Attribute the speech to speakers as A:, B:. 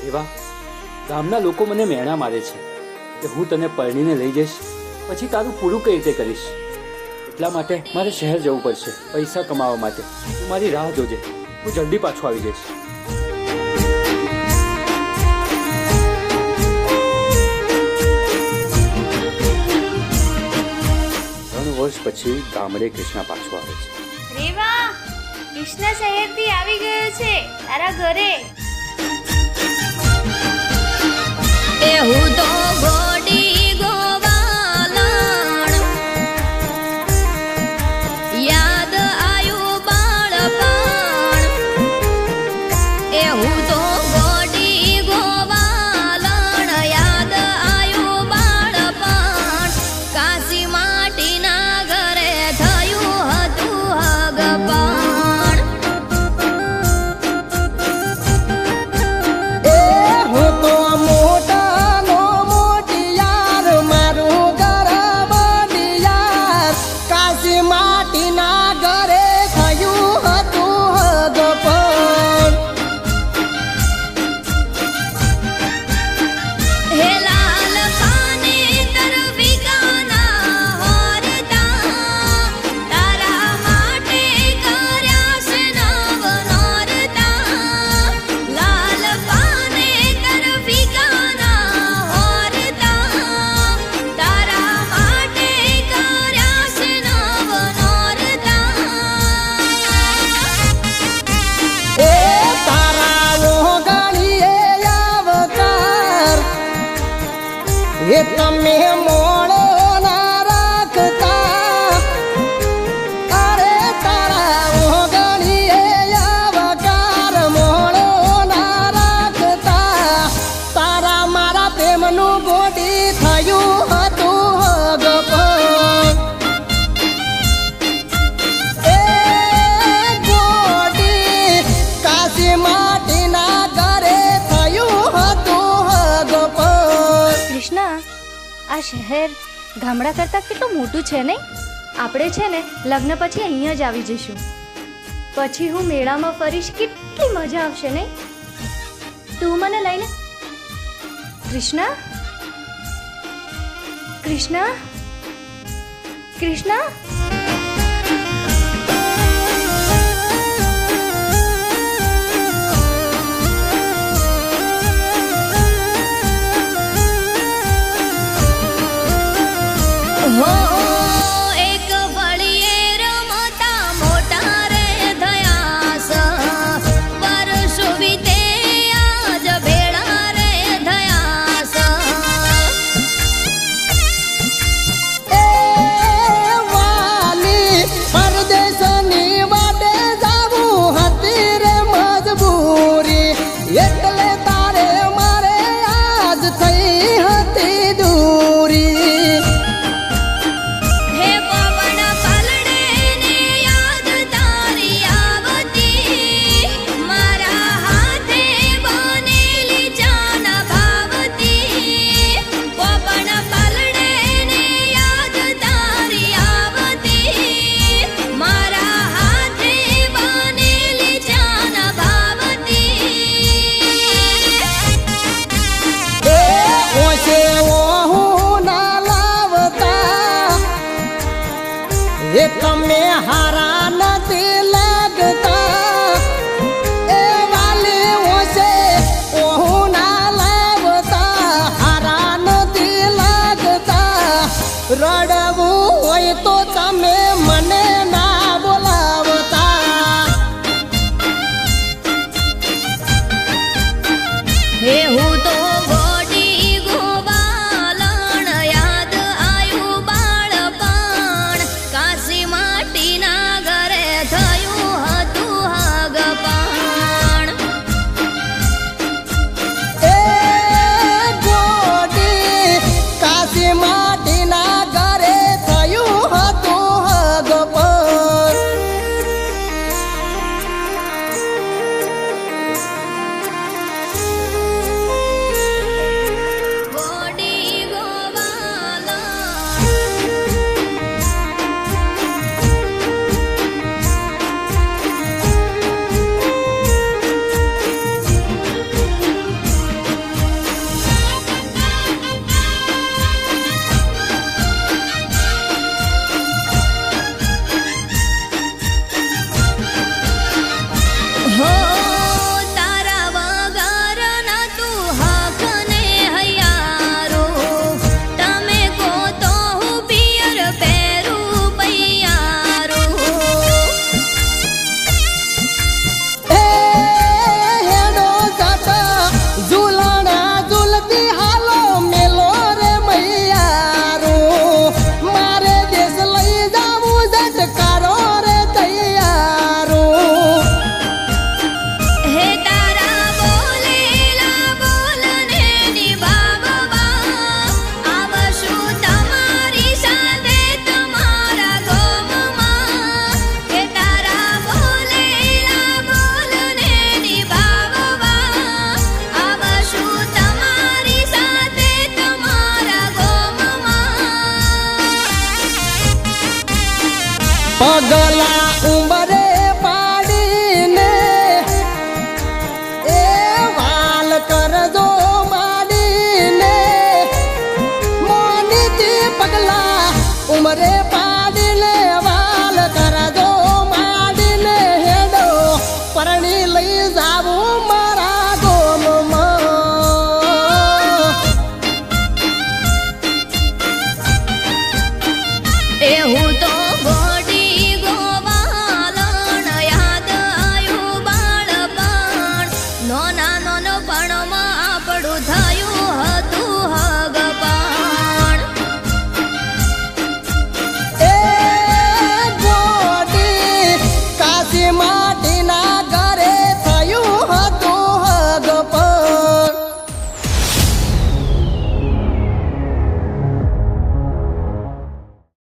A: એવા ગામના લોકો મને મેણા મારે છે કે હું તને પરણીને લઈ જઈશ, પછી તારું પૂરું કઈ રીતે કરીશ. એટલા માટે મારે શહેર જવું પડશે પૈસા કમાવા માટે. તું મારી રાહ જોજે, હું જલ્દી પાછો આવી જઈશ. 3 વર્ષ પછી ગામડે કૃષ્ણા પાછો આવે છે.
B: રેવા, કૃષ્ણ શહેરથી આવી ગયો છે તારા ઘરે.
C: હું તો ગોડી ગોવાલણ, યાદ આયું બાળપણ. હું તો ગોડી ગોવાલણ, યાદ આયું બાળપણ. કાશી માટીના ઘરે થયું હતું હગપણ.
D: હું તો તમે મોડો ના રાખતા, અરે તારા ઓગણીએ આવકાર મોડો ના રાખતા. તારા મારા પ્રેમનું ગોડી થયું હતું હગપણ. એ ગોડી કાશી માટીના ઘરે થયું હતું હગપણ.
B: કૃષ્ણ, આ શહેર ગામડા કરતાં કેટલું મોટું છે નહીં? આપણે છે ને લગ્ન પછી અહીંયા જ આવી જઈશું. પછી હું મેળામાં ફરીશ, કેટલી મજા આવશે નહીં? તું મને લઈને. કૃષ્ણ, કૃષ્ણ, કૃષ્ણ.
C: એક ફળીએ રમતા મોટા રે થયા, વર્ષો વીતે આજ ભેળા રે થયા.
D: એ વાલી પરદેશની વાટે જાવું હતી રે મજબૂરી, એટલે તારે મારે આજ થઈ હતી દૂરી. તમે હારા નથી લાગતા, એ વાલી ઓશે ઓહું ના લાવતા. હારા નથી લાગતા, રડવું હોય તો તમે મને ના બોલાવતા.
C: હું તો ગોડી ગોવાલણ, યાદ આયું બાળપણ. કાશી માટીના ઘરે થયું હતું હગપણ.
D: એ ગોડી કાશી માટીના ઘરે થયું હતું હગપણ.
C: નાનપણમાં આપણું થયું હતું